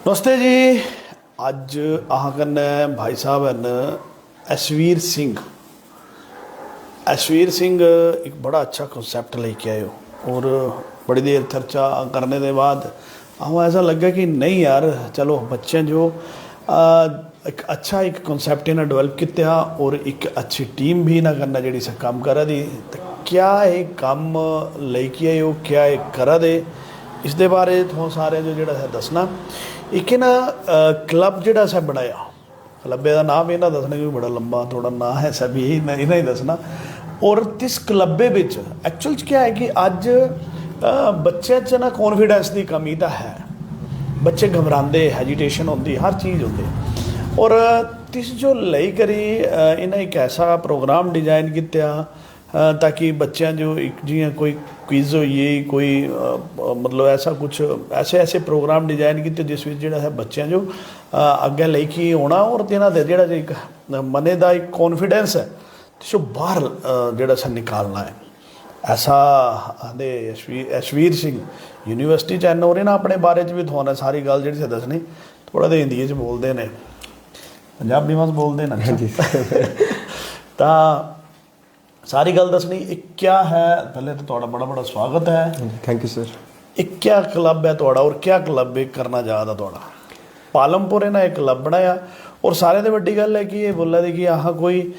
नमस्ते जी। अज अह कन्नै भाई साहब हैं ऐशवीर सिंह। ऐशवीर सिंह एक बड़ा अच्छा कंसैप्ट लेके आए हो और बड़ी देर चर्चा करने के बाद हमें ऐसा लगा कि नहीं यार चलो बच्चे जो एक अच्छा एक कंसैप्ट इन्हें डेवलप किया और एक अच्छी टीम भी इन्हें करना जी काम करा दी। तो क्या एक काम लेके आए हो, क्या एक करा दे, इस दे बारे थोड़ा सारे जो जोड़ा दसना। एक ना क्लब जोड़ा सा बनाया, क्लबे का नाम इन्हें दसना भी बड़ा लंबा थोड़ा ना है, सब यही इन्हें ही दसना। और इस क्लबे विच एक्चुअल क्या है कि अज बच्चे च ना कॉन्फिडेंस की कमी तो है, बच्चे घबराते, हैजिटेशन होती, हर चीज़ होती। और तिस जो लई करी इन्हें एक ऐसा प्रोग्राम डिजाइन किया ताकि बच्चों जो एक जियां कोई क्विज होइए, कोई मतलब ऐसा कुछ ऐसे प्रोग्राम डिजाइन किए जिस जो है बच्चों जो अगे लेके आना और तिन्हां दे जिहड़ा एक मने का एक कॉन्फिडेंस है जो बाहर जोड़ा सा निकालना है। ऐसा आंदे ऐशवीर सिंह यूनीवर्सिटी चैन और ना अपने बारे भी थोड़ा सारी गल जी दसनी। थोड़ा तो हिंदी च बोलते हैं, पंजाबी मत बोलते हैं तो सारी गल दसनी। एक क्या है, पहले तो थोड़ा बड़ा बड़ा स्वागत है। Thank you sir. एक क्या क्लब है थोड़ा और क्या क्लब एक करना चाहता थोड़ा? पालमपुर इन्हें एक क्लब बनाया और सारे तो वड्डी गल है कि ये बोला दी कि अह कोई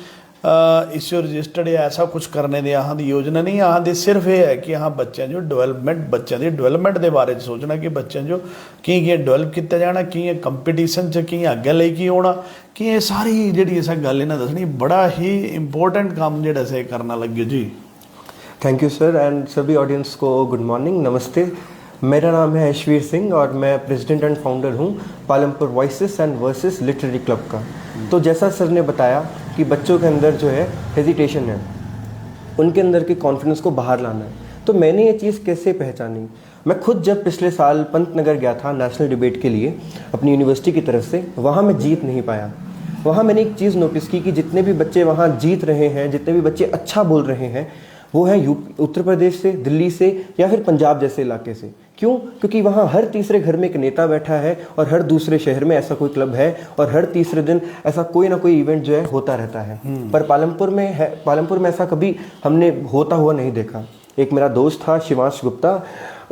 इस रजिस्टर्ड या ऐसा कुछ करने की अह की योजना नहीं। अह की सिर्फ ये है कि हाँ बच्चों जो डेवलपमेंट, बच्चों की डेवलपमेंट के बारे सोचना कि बच्चों जो कि डेवलप किया जाना, कि कंपीटीशन च कि अगे लेके आना, कि ये सारी जी इस गल इन्हें दसनी। बड़ा ही इंपोर्टेंट काम जोड़ा से करना लगे जी। थैंक यू सर एंड सभी ऑडियंस को गुड मॉर्निंग, नमस्ते। मेरा नाम है ऐशवीर सिंह और मैं प्रेसिडेंट एंड फाउंडर हूँ Palampur voices and versus literary club का। तो जैसा सर ने बताया कि बच्चों के अंदर जो है हेजिटेशन है, उनके अंदर के कॉन्फिडेंस को बाहर लाना है। तो मैंने ये चीज़ कैसे पहचानी? मैं खुद जब पिछले साल पंतनगर गया था नेशनल डिबेट के लिए अपनी यूनिवर्सिटी की तरफ से, वहाँ मैं जीत नहीं पाया। वहाँ मैंने एक चीज़ नोटिस की कि जितने भी बच्चे वहाँ जीत रहे हैं, जितने भी बच्चे अच्छा बोल रहे हैं, वो है उत्तर प्रदेश से, दिल्ली से या फिर पंजाब जैसे इलाके से। क्यों? क्योंकि वहाँ हर तीसरे घर में एक नेता बैठा है और हर दूसरे शहर में ऐसा कोई क्लब है और हर तीसरे दिन ऐसा कोई ना कोई इवेंट जो है होता रहता है। पर पालमपुर में ऐसा कभी हमने होता हुआ नहीं देखा। एक मेरा दोस्त था शिवांश गुप्ता,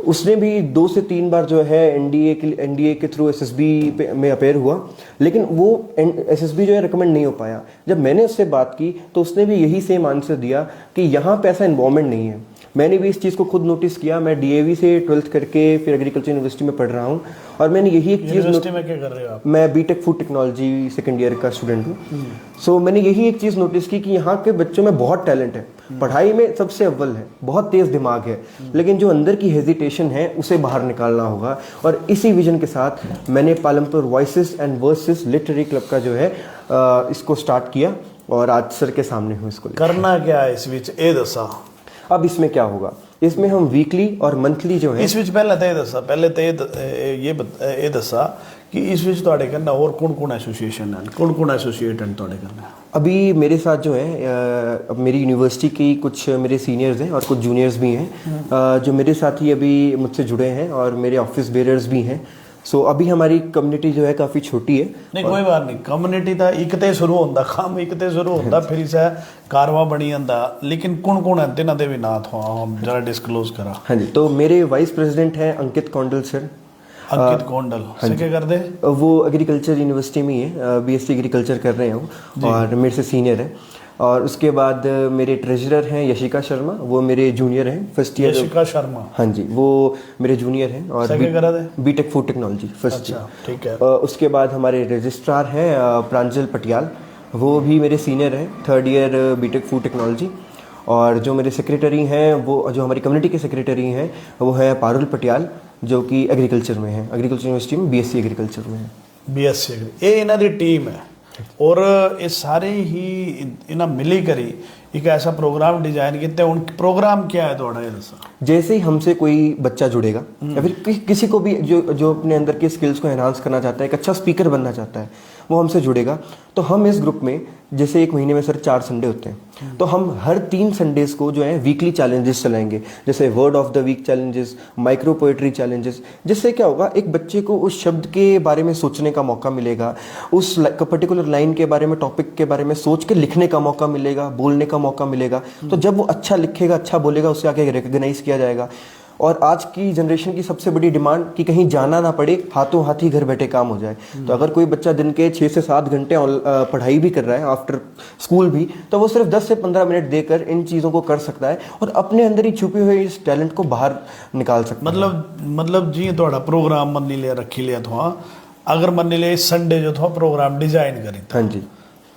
उसने भी 2 से 3 बार जो है एनडीए के थ्रू एसएसबी में अपेयर हुआ, लेकिन वो एसएसबी जो है रिकमेंड नहीं हो पाया। जब मैंने उससे बात की तो उसने भी यही सेम आंसर दिया कि यहाँ पे ऐसा इन्वॉल्वमेंट नहीं है। मैंने भी इस चीज़ को खुद नोटिस किया। मैं डीएवी से 12th करके फिर एग्रीकल्चर यूनिवर्सिटी में पढ़ रहा हूँ और मैंने यही एक चीज़, यूनिवर्सिटी में क्या कर रहे हो आप? मैं BTech food technology second year का स्टूडेंट हूँ। सो मैंने यही एक चीज़ नोटिस की कि यहाँ के बच्चों में बहुत टैलेंट है, पढ़ाई में सबसे अव्वल है, बहुत तेज़ दिमाग है, लेकिन जो अंदर की हेजिटेशन है उसे बाहर निकालना होगा। और इसी विजन के साथ मैंने Palampur voices and versus literary club का जो है इसको स्टार्ट किया और आज सर के सामने हूँ। इसको करना क्या है इस विच ए दसा? अब इसमें क्या होगा, इसमें हम वीकली और मंथली जो है इस विच पहले तो ये दसा, पहले तो ये दसा कि इस विच तुहाडे कन्नै और कौन एसोसिएशन हैं, कौन एसोसिएट हैं तुहाडे कन्नै? अभी मेरे साथ जो है मेरी यूनिवर्सिटी की कुछ मेरे सीनियर्स हैं और कुछ जूनियर्स भी हैं जो मेरे साथ ही अभी मुझसे जुड़े हैं और मेरे ऑफिस बेरर्स भी हैं। सो अभी हमारी कम्युनिटी जो है काफ़ी छोटी है। नहीं कोई बात नहीं, कम्युनिटी तो एक तो शुरू होता, काम एक तो शुरू होता, फिर इसे कारवा बनी जाता। लेकिन कौन है तिन्हां दे भी ना थो हम जरा डिस्क्लोज करा। हाँ जी, तो मेरे वाइस प्रेसिडेंट हैं अंकित कौंडल सर। अंकित कौंडल से क्या कर दे? वो एग्रीकल्चर यूनिवर्सिटी में ही है, बीएससी एग्रीकल्चर कर रहे हैं वो और मेरे से सीनियर है। और उसके बाद मेरे ट्रेजरर हैं यशिका शर्मा, वो मेरे जूनियर हैं फर्स्ट ईयर। यशिका शर्मा? हाँ जी, वो मेरे जूनियर हैं और BTech food technology first year. ठीक है। उसके बाद हमारे रजिस्ट्रार हैं प्रांजल पटियाल, वो भी मेरे सीनियर हैं 3rd year BTech food technology. और जो मेरे सेक्रेटरी हैं, वो जो हमारी कम्युनिटी के सेक्रेटरी हैं वो है पारुल पटियाल, जो कि एग्रीकल्चर में है, एग्रीकल्चर यूनिवर्सिटी में बीएससी एग्रीकल्चर में है। बीएससी ये इन्हां दी टीम है और ये सारे ही इन्हें मिली करी एक ऐसा प्रोग्राम डिजाइन किया। उन प्रोग्राम क्या है थोड़ा ये दसा? जैसे ही हमसे कोई बच्चा जुड़ेगा या फिर किसी को भी जो अपने अंदर के स्किल्स को एनहांस करना चाहता है, एक अच्छा स्पीकर बनना चाहता है, वो हमसे जुड़ेगा, तो हम इस ग्रुप में जैसे एक महीने में सर 4 संडे होते हैं, तो हम हर 3 संडेज को जो है वीकली चैलेंजेस चलाएंगे, जैसे word of the week challenges, micro poetry challenges. जिससे क्या होगा, एक बच्चे को उस शब्द के बारे में सोचने का मौका मिलेगा, उस पर्टिकुलर लाइन के बारे में, टॉपिक के बारे में सोच के लिखने का मौका मिलेगा, बोलने का मौका मिलेगा। तो जब वो अच्छा लिखेगा, अच्छा बोलेगा, उससे आगे रिकग्नाइज किया जाएगा। और आज की जनरेशन की सबसे बड़ी डिमांड कि कहीं जाना ना पड़े, हाथों हाथ ही घर बैठे काम हो जाए। तो अगर कोई बच्चा दिन के 6 से 7 घंटे पढ़ाई भी कर रहा है आफ्टर स्कूल भी, तो वो सिर्फ 10 से 15 मिनट देकर इन चीज़ों को कर सकता है और अपने अंदर ही छुपे हुए इस टैलेंट को बाहर निकाल सकता है। मतलब जी थोड़ा प्रोग्राम मन लिया रखी लिया था, अगर मन लिया संडे जो था प्रोग्राम डिजाइन करी था। हाँ जी।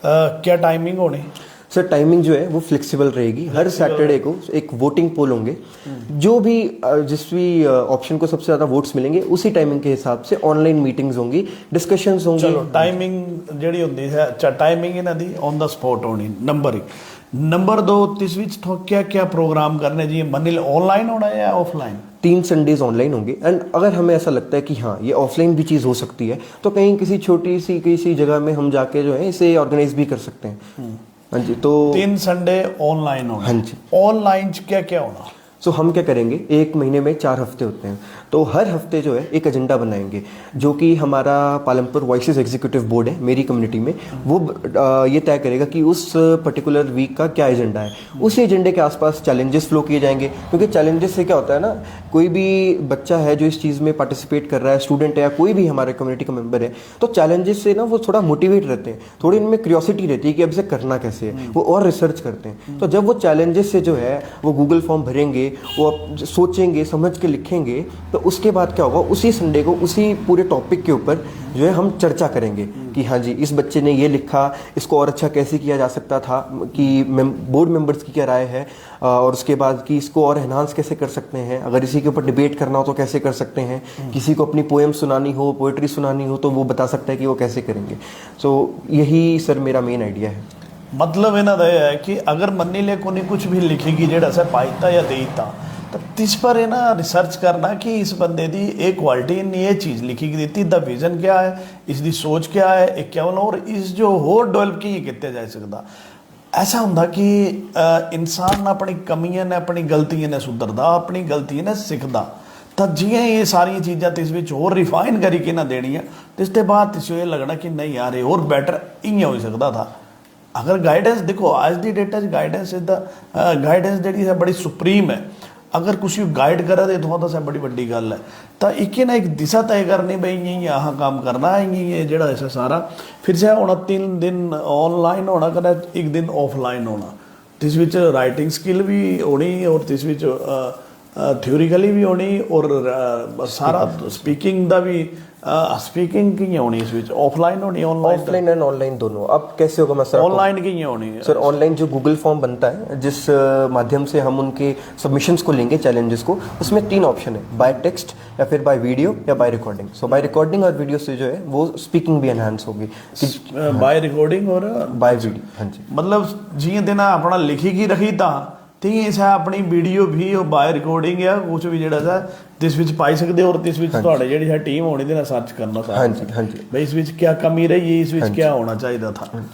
क्या टाइमिंग होनी सर? टाइमिंग जो है वो फ्लेक्सिबल रहेगी। हर सैटरडे को एक वोटिंग पोल होंगे, जो भी जिस भी ऑप्शन को सबसे ज़्यादा वोट्स मिलेंगे उसी टाइमिंग के हिसाब से ऑनलाइन मीटिंग्स होंगी, डिस्कशंस होंगी। चलो टाइमिंग ਜਿਹੜੀ ਹੁੰਦੀ ਹੈ, अच्छा टाइमिंग ਇਹਨਾਂ ਦੀ ऑन द स्पॉट होनी, नंबर 1। नंबर 2, इस ਵਿੱਚ तो क्या क्या प्रोग्राम करने जी, मन ऑनलाइन होना है या ऑफलाइन? 3 संडेज ऑनलाइन होंगे। एंड अगर हमें ऐसा लगता है कि हाँ ये ऑफलाइन भी चीज़ हो सकती है, तो कहीं किसी छोटी सी किसी जगह में हम जाके जो है इसे ऑर्गेनाइज भी कर सकते हैं। हाँ जी। तो 3 संडे ऑनलाइन होना। हाँ जी। ऑनलाइन क्या क्या होना? सो हम क्या करेंगे, एक महीने में 4 हफ्ते होते हैं, तो हर हफ्ते जो है एक एजेंडा बनाएंगे, जो कि हमारा पालमपुर वॉइसेस एग्जीक्यूटिव बोर्ड है मेरी कम्युनिटी में, वो ये तय करेगा कि उस पर्टिकुलर वीक का क्या एजेंडा है। उस एजेंडे के आसपास चैलेंजेस फ्लो किए जाएंगे, क्योंकि चैलेंजेस से क्या होता है ना, कोई भी बच्चा है जो इस चीज़ में पार्टिसिपेट कर रहा है, स्टूडेंट है या कोई भी हमारे कम्युनिटी का मेंबर है, तो चैलेंजेस से ना वो थोड़ा मोटिवेट रहते हैं, थोड़ी इनमें क्यूरियोसिटी रहती है कि अब इसे करना कैसे है, वो और रिसर्च करते हैं। तो जब वो चैलेंजेस से जो है वो गूगल फॉर्म भरेंगे, वो सोचेंगे, समझ के लिखेंगे, तो उसके बाद क्या होगा, उसी संडे को उसी पूरे टॉपिक के ऊपर जो है हम चर्चा करेंगे कि हाँ जी इस बच्चे ने ये लिखा, इसको और अच्छा कैसे किया जा सकता था, कि बोर्ड मेंबर्स की क्या राय है, और उसके बाद कि इसको और एनहांस कैसे कर सकते हैं, अगर इसी के ऊपर डिबेट करना हो तो कैसे कर सकते हैं, किसी को अपनी पोएम सुनानी हो, पोएट्री सुनानी हो, तो वो बता सकता है कि वो कैसे करेंगे। सो यही सर मेरा मेन आइडिया है। मतलब ਇਹਨਾਂ ਦਾ ਇਹ ਹੈ ਕਿ ਅਗਰ ਮੰਨੀ ਲੈ ਕੋਈ ਕੁਝ ਵੀ ਲਿਖੇਗੀ ਜਿਹੜਾ ਸੇ ਪਾਈਤਾ ਜਾਂ ਦੇਈਤਾ, तो तिस पर है ना रिसर्च करना कि इस बंदे दी एक क्वालिटी ने ये चीज़ लिखी की दी, द विजन क्या है, इसकी सोच क्या है, एक क्या होना, और इस जो होर डेवलप की किया जा सकता। ऐसा होंदा कि इंसान अपनी कमियां ने, अपनी गलतियां ने सुधरदा, अपनी गलतियां ने सीखदा। तो जियां ये सारी चीज़ां तिस विच होर रिफाइन करी के ना देनी है, तो इसके बाद तिस ये लगना कि नहीं यार ये और बेटर इं हो सकता था। अगर गाइडेंस देखो आज की date guidance is the guidance जी है बड़ी सुप्रीम है। अगर कुछ गाइड करा दे तो सब बड़ी बड़ी गल है। तो एक ना एक दिशा तय करनी भाई यही यहाँ काम करना है, ये जड़ा ऐसा सारा फिर से होना 3 दिन ऑनलाइन होना, कदा 1 दिन ऑफलाइन होना, जिस विच राइटिंग स्किल भी होनी और जिस विच थ्योरिकली भी होनी और सारा स्पीकिंग का भी स्पीकिंग की होनी, इस विच ऑफलाइन होनी, ऑफलाइन एंड ऑनलाइन दोनों। अब कैसे होगा मैं सर? ऑनलाइन की होनी है सर। ऑनलाइन जो गूगल फॉर्म बनता है, जिस माध्यम से हम उनके सबमिशंस को लेंगे, चैलेंजेस को, उसमें 3 ऑप्शन है, बाय टेक्स्ट या फिर बाय वीडियो या by recording. So by recording और वीडियो से जो है वो स्पीकिंग भी एनहांस होगी, बाय रिकॉर्डिंग और बाय वीडियो। हाँ जी। मतलब जियां देना अपना लिखी की रखी था ते सा अपनी वीडियो भी बाय रिकॉर्डिंग या कुछ भी जड़ा सा जिस विच पाई सकते हो, और इस विच तुहाडे जेहड़ी सा टीम होनी ते ना सर्च करना सारा। हाँ जी। हाँ जी। भाई इस विच क्या कमी रही है, इस विच क्या होना चाहिए था।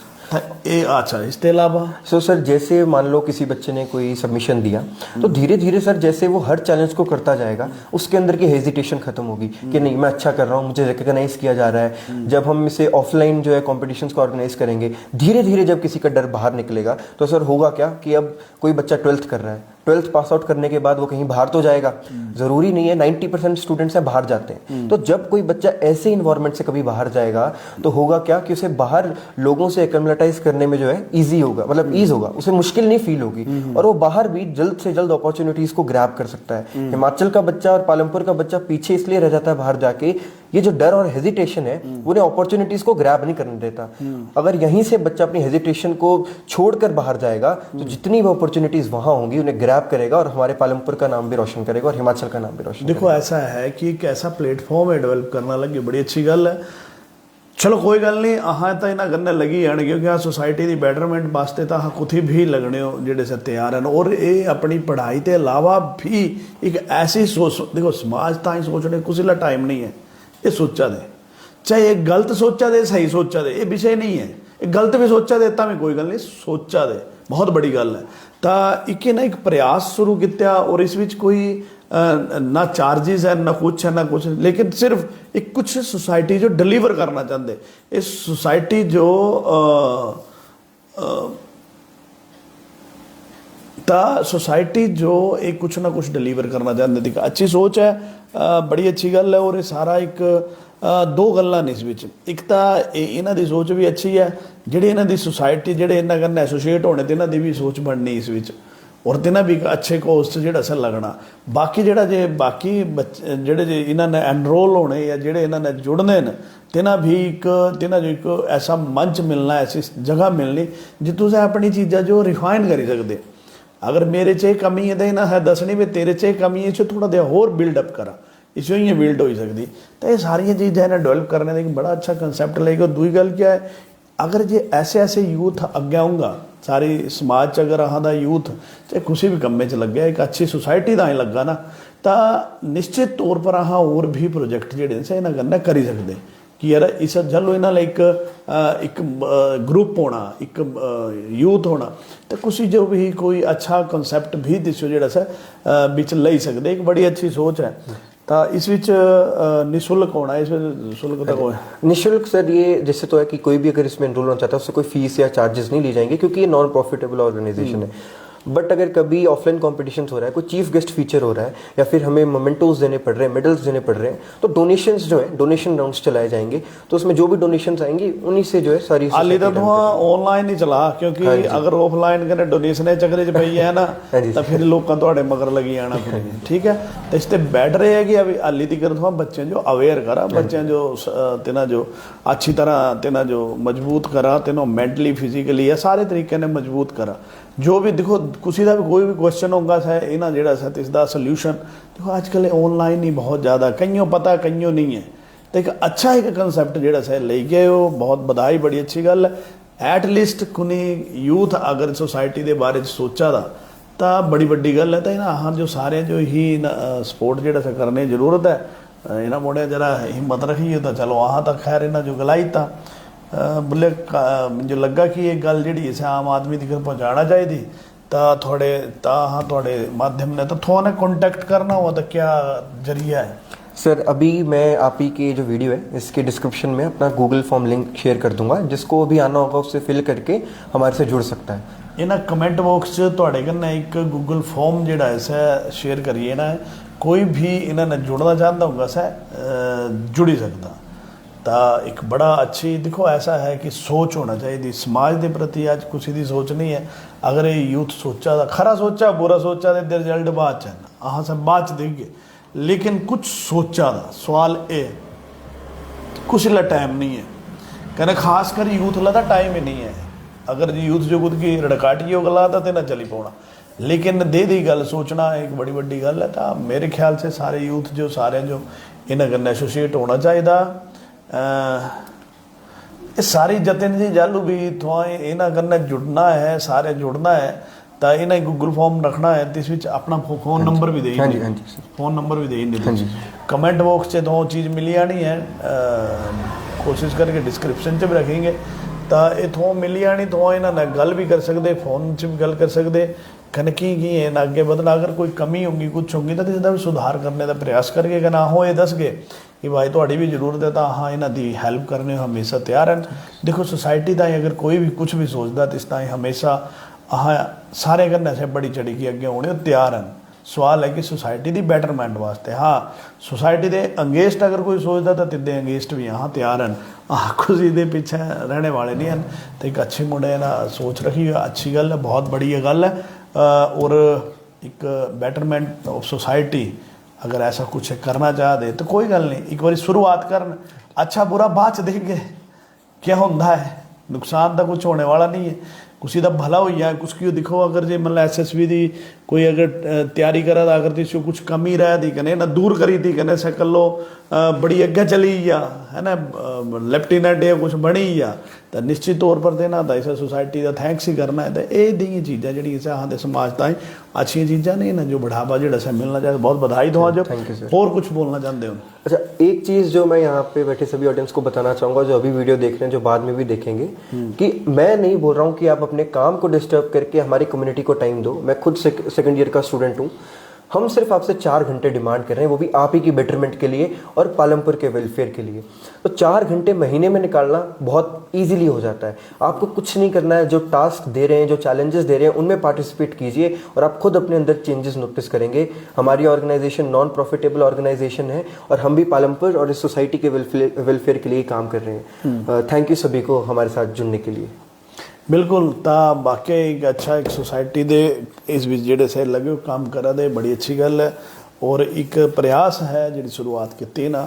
ये अच्छा, इसके अलावा सर जैसे मान लो किसी बच्चे ने कोई सबमिशन दिया, तो धीरे धीरे सर जैसे वो हर चैलेंज को करता जाएगा, उसके अंदर की हेजिटेशन खत्म होगी कि नहीं मैं अच्छा कर रहा हूँ, मुझे रिकॉग्नाइज किया जा रहा है। जब हम इसे ऑफलाइन जो है कॉम्पिटिशन्स को ऑर्गेनाइज करेंगे, धीरे धीरे जब किसी का डर बाहर निकलेगा, तो सर होगा क्या कि अब कोई बच्चा 12th कर रहा है, 12th पास आउट करने के बाद वो कहीं बाहर तो जाएगा, जरूरी नहीं है, 90% स्टूडेंट्स हैं बाहर जाते हैं। तो जब कोई बच्चा ऐसे इन्वायरमेंट से कभी बाहर जाएगा, तो होगा क्या कि उसे बाहर लोगों से एक्लेमेटाइज करने में जो है ईजी होगा, मतलब ईज होगा, उसे मुश्किल नहीं फील होगी, और वो बाहर भी जल्द से जल्द अपॉर्चुनिटीज को ग्रैब कर सकता है। हिमाचल का बच्चा और पालमपुर का बच्चा पीछे इसलिए रह जाता है बाहर जाके, ये जो डर और हेजिटेशन है उन्हें अपॉर्चुनिटीज को ग्रैब नहीं करने देता। अगर यहीं से बच्चा अपनी हेजिटेशन को छोड़कर बाहर जाएगा, तो जितनी भी अपॉर्चुनिटीज वहां होंगी उन्हें ग्रैब करेगा, और हमारे पालमपुर का नाम भी रोशन करेगा और हिमाचल का नाम भी रोशन देखो करेगा। ऐसा है कि एक ऐसा प्लेटफॉर्म है डेवलप करना लगे, बड़ी अच्छी गल है। चलो कोई गल नहीं, अहाँ तो इन्हें गन्ने लगी जाने, क्योंकि आ सोसाइटी की बैटरमेंट वास्ते तो अहाँ कुछ भी लगने हो जेडे से तैयार हैं। और ये अपनी पढ़ाई के अलावा भी एक ऐसी सोच, देखो समाज ताई सोचने कुछ टाइम नहीं है, ये सोचा दे, चाहे एक गलत सोचा दे सही सोचा दे, ये विषय नहीं है, गलत भी सोचा दे तां भी कोई गल नहीं, सोचा दे बहुत बड़ी गल है। तो एक प्रयास शुरू किया और इस विच कोई ना चार्जिस है ना कुछ, लेकिन सिर्फ एक कुछ सोसाइटी जो डिलीवर करना चाहते, इस सोसाइटी जो सोसाइटी जो एक कुछ ना कुछ डिलीवर करना चाहते थी। अच्छी सोच है, बड़ी अच्छी गल है। और ये सारा एक दो गल्लां ने इस विच, एक तो इन्हां दी सोच भी अच्छी है, जिहड़ी इन्हां दी सोसाइटी जिहड़े इन्हां कन्नै एसोसीएट होने ते इन्हां दी भी सोच बननी इस विच, और तिन्हां भी अच्छे कोर्स जिहड़ा सा लगना। बाकी जिहड़ा जे बाकी बच्चे जिहड़े जे इन्हां ने एनरोल होने या जिहड़े इन्हां ने जुड़ने न, तिन्हां जो एक ऐसा मंच मिलना, ऐसी जगह मिलनी जित्थों तुसीं अपनी चीज़ां जो रिफाइन करी सकदे। अगर मेरे च कमी है तो इन्हें है दसनी भी तेरे च कमी है, इस थोड़ा देर होर बिल्डअप करा, इसो ही बिल्ड हो सकती। तो ये सारिया चीज़ां इन्हें डेवलप करने का एक बड़ा अच्छा कंसैप्ट लेगा। दूई गल क्या है, अगर जे ऐसे यूथ अगे आऊँगा, सारी समाज च अगर अहाँ दा यूथ चाहे किसी भी कम्मे च लग्या, एक अच्छी सोसाइटी का ही लगा ना, तो निश्चित तौर पर अहाँ होर भी प्रोजेक्ट जिहड़े से इन्हां कन्नै करी सकदे कि यार इस चलो इन्हां लई एक ग्रुप होना, एक यूथ होना, तो कुछ जो भी कोई अच्छा कंसैप्ट भी दिसो जिहड़ा सा बिच लई सकदे। एक बड़ी अच्छी सोच है। तो इस विच निशुल्क होना, इस शुल्क तक हो निशुल्क सर, ये जैसे तो है कि कोई भी अगर इसमें एनरोल होना चाहता है उससे कोई फीस या चार्जेस नहीं ली जाएंगे, क्योंकि ये नॉन प्रॉफिटेबल ऑर्गेनाइजेशन है। बट अगर कभी ऑफलाइन कॉम्पिटिशन हो रहा है, कोई चीफ गेस्ट फीचर हो रहा है, या फिर हमें मोमेंटोज देने पड़ रहे हैं, मेडल्स देने पड़ रहे हैं, तो डोनेशंस जो है डोनेशन राउंड्स चलाए जाएंगे। तो उसमें जो भी डोनेशंस आएंगी उन्हीं से जो है सारी हाली तो ऑनलाइन ही चला, क्योंकि अगर ऑफलाइन कने डोनेशन चक्कर च पई है ना तो फिर लोगों तुहाडे मगर लगी आना फिर। ठीक है, तो इससे बेटर है कि अभी हाली तक तुम बच्चे जो अवेयर करा, बच्चे जो तिना जो अच्छी तरह तिना जो मजबूत करा, तिनों मेंटली फिजिकली या सारे तरीके ने मजबूत करा। जो भी देखो किसी का भी कोई भी क्वेश्चन होगा है इन्हें जोड़ा सा इसका सल्यूशन देखो आजकल ऑनलाइन ही बहुत ज़्यादा, कईयों पता कईयों नहीं है। तो एक अच्छा एक कंसैप्ट जोड़ा सा ले गए हो, बहुत बधाई, बड़ी अच्छी गल है। एटलीस्ट कुनी यूथ अगर सोसाइटी के बारे सोचा था तो बड़ी वड्डी गल है। तो इन्हें जो सारे जो ही सपोर्ट जोड़ा सा करने की जरूरत है। इन्हें मुड़े जरा हिम्मत रखी तो चलो अहाँ तो खैर इन्हें जो गलाई था बोले जो लगा कि ये गल जी इसे आम आदमी तक पहुँचाना चाहिए तो थोड़े हाँ थोड़े माध्यम ने तो थोड़ा कॉन्टैक्ट करना हो तो क्या जरिया है। सर अभी मैं आप ही की जो वीडियो है इसके डिस्क्रिप्शन में अपना गूगल फॉर्म लिंक शेयर कर दूंगा, जिसको भी आना होगा उससे फिल करके हमारे से जुड़ सकता है। इन्हें कमेंट बॉक्स थोड़े कन्नै एक गूगल फॉर्म जोड़ा है शेयर करिए ना, कोई भी इन्होंने जुड़ना चाहता होगा सा जुड़ी सकता। तो एक बड़ा अच्छी देखो ऐसा है कि सोच होना चाहिए समाज के प्रति। आज किसी की सोच नहीं है। अगर ये यूथ सोचा था खरा सोचा बुरा सोचा तो रिजल्ट बाद च अहाँ सब बाद च देंगे, लेकिन कुछ सोचा था। सवाल ये कुछ ला टाइम नहीं है, कहने खासकर यूथ ला टाइम ही नहीं है। अगर यूथ जो खुद की रड़काटी हो गला तो ना चली पाना, लेकिन दे दी गल सोचना एक बड़ी वड्डी गल है। तो मेरे ख्याल से सारे यूथ जो सारे जो इन्हें कन्नै एसोसीएट होना चाहिए। ये सारी जतन जी जालू भी थोड़ा इन्हें कन्नै जुड़ना है, सारे जुड़ना है। तो इन्हें गूगल फॉर्म रखना है, तो इस अपना फोन नंबर भी दे, फोन नंबर भी दे कमेंट बॉक्स से दो चीज़ मिली आनी है। कोशिश करके डिस्क्रिप्शन च भी रखेंगे तो इतों मिली आनी। तो इन्होंने गल भी कर सकते, फोन च भी गल कर सकते, कनकी की इन्हें अगे बदना। अगर कोई कमी होगी कुछ होगी तो इसका भी सुधार करने का प्रयास करके कहना हो ये दस गए कि भाई थोड़ी भी जरूरत है तो हाँ इन्हों की हैल्प करने हमेशा तैयार हैं। देखो सोसाइटी का अगर कोई भी कुछ भी सोचता तो इस ताईं हमेशा अहाँ सारे कन्नै से बड़ी चढ़ी के अगे होने तैयार हैं। सवाल है कि सोसाइटी की बैटरमेंट वास्ते हाँ सोसाइटी के अंगेस्ट अगर कोई सोचता तो तिदे अंगेस्ट भी हाँ तैयार हैं। कुछ ये पीछे रहने वाले नहीं हैं। तो एक अच्छे मुंडे ना सोच रखी है, अच्छी गल है, बहुत बड़ी गल है। और एक बैटरमेंट ऑफ सोसाइटी अगर ऐसा कुछ करना चाहते तो कोई गल नहीं, एक बार शुरुआत करन, अच्छा बुरा बाद च देखेंगे क्या होता है। नुकसान तो कुछ होने वाला नहीं है, किसी का भला हो जाए कुछ की देखो। अगर जे मतलब SSB की कोई अगर तैयारी करा तो अगर तिसो कुछ कमी रह दी कने ना दूर करी थी कने से कलो बड़ी अगे चली या है ना लेफ्टिनेंट या कुछ बनी या तो निश्चित तौर पर देना तो इस सोसाइटी का थैंक्स ही करना है। तो ये दी चीज़ा जी अहाँ समाज ताई अच्छी चीज़ा नहीं ना जो बढ़ावा जो मिलना चाहिए। बहुत बधाई दो आज। और कुछ बोलना चाहते हो? अच्छा, एक चीज़ जो मैं यहाँ पे बैठे सभी ऑडियंस को बताना चाहूँगा, जो अभी वीडियो देख रहे हैं, जो बाद में भी देखेंगे, कि मैं नहीं बोल रहा हूँ कि आप अपने काम को डिस्टर्ब करके हमारी कम्युनिटी को टाइम दो। मैं खुद सेकंड ईयर का स्टूडेंट हूँ। हम सिर्फ आपसे 4 घंटे डिमांड कर रहे हैं, वो भी आप ही की बेटरमेंट के लिए और पालमपुर के वेलफेयर के लिए। तो 4 घंटे महीने में निकालना बहुत इजीली हो जाता है। आपको कुछ नहीं करना है, जो टास्क दे रहे हैं, जो चैलेंजेस दे रहे हैं, उनमें पार्टिसिपेट कीजिए और आप खुद अपने अंदर चेंजेस नोटिस करेंगे। हमारी ऑर्गेनाइजेशन नॉन प्रॉफिटेबल ऑर्गेनाइजेशन है और हम भी पालमपुर और इस सोसाइटी के वेलफेयर के लिए काम कर रहे हैं। थैंक यू सभी को हमारे साथ जुड़ने के लिए। बिल्कुल। तो वाकई एक अच्छा एक सोसाइटी दे इस विच जेडे से लगे काम करा दे बड़ी अच्छी गल है। और एक प्रयास है जी शुरुआत की ना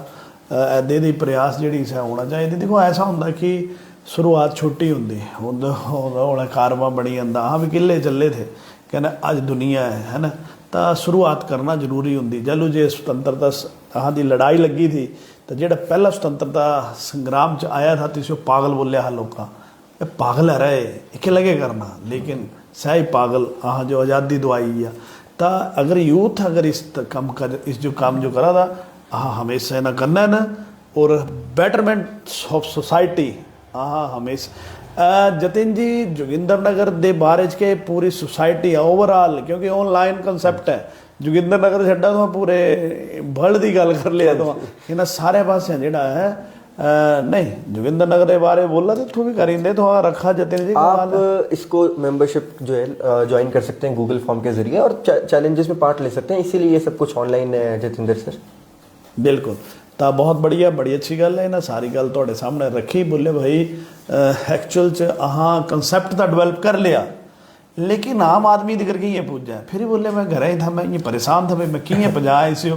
ऐदे दी प्रयास जी से होना चाहिए। देखो ऐसा होंगे कि शुरुआत छोटी होंगी, हौला कारवा बनी जाता। हाँ भी किले चले थे कहना अज दुनिया है ना। तो शुरुआत करना जरूरी होंगी। जलो जे स्वतंत्रता अहाँ की लड़ाई लगी थी तो जो पहला स्वतंत्रता संग्राम च आया था तो पागल बोलिया लोग पागल है रहे एक लगे करना, लेकिन सही पागल हाँ जो आज़ादी दवाई है। तो अगर यूथ अगर इस काम कर इस जो काम जो करा था हाँ हमेशा ना करना है ना। और बेटरमेंट ऑफ सोसाइटी हाँ हमेशा जतिन जी जोगिंदर नगर दे बारे के पूरी सोसाइटी ओवरऑल, क्योंकि ऑनलाइन कंसैप्ट है जोगिंदर नगर छड्डा तो पूरे वर्ल्ड की गल कर लिया तो इन्हें सारे पासे जोड़ा है नहीं जोगिंदर नगर के बारे बोला तो तू भी करेंगे तो रखा जतिन जी। आप इसको मेंबरशिप जो है ज्वाइन कर सकते हैं गूगल फॉर्म के जरिए और चैलेंजेस में पार्ट ले सकते हैं, इसीलिए ये सब कुछ ऑनलाइन है जतिंदर सर। बिल्कुल। तो बहुत बढ़िया बड़ी अच्छी गल है ना, सारी गल थोड़े सामने रखी। बोले भाई एक्चुअल च अहाँ कंसैप्ट तो डिवेल्प कर लिया, लेकिन आम आदमी दिकर के ये पूछ जाए फिर बोले मैं घर ही था, मैं ये परेशान था भाई मैं किए पजा इसे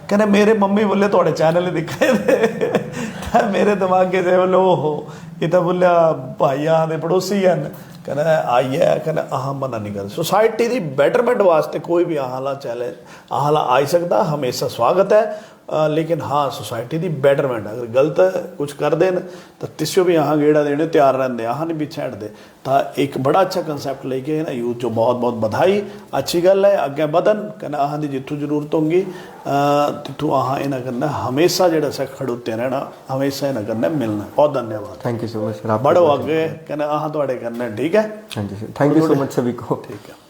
कहने मेरे मम्मी बोले थोड़े चैनल दिखे थे मेरे दिमाग के बोले ओहो ये तो बोलिया भाई यहाँ के पड़ोसी हैं कहना आई है कहना अहाँ मना नहीं कर। सोसाइटी की बेटरमेंट वास्ते कोई भी आला चैलेंज आला आई सकता, हमेशा स्वागत है। लेकिन हाँ सोसाइटी की बेटरमेंट अगर गलत कुछ कर देन तो तिसो भी अहाँ गेड़ा देने तैयार रहते, अहाँ नहीं भी छेड़ते। तो एक बड़ा अच्छा कंसैप्ट लेके ना यूथ जो बहुत बहुत बधाई, अच्छी गल है। अगे बदन कहना अहाँ की जितों जरूरत होगी तिथों अहाँ इन्हें करना हमेशा जो सा खड़ोते रहना, हमेशा इन्हें करना मिलना। बहुत धन्यवाद। Thank you so much sir. बढ़ो आगे कहना अहाँ थोड़े करना ठीक है। हाँ जी sir, thank you so much सभी को। ठीक है।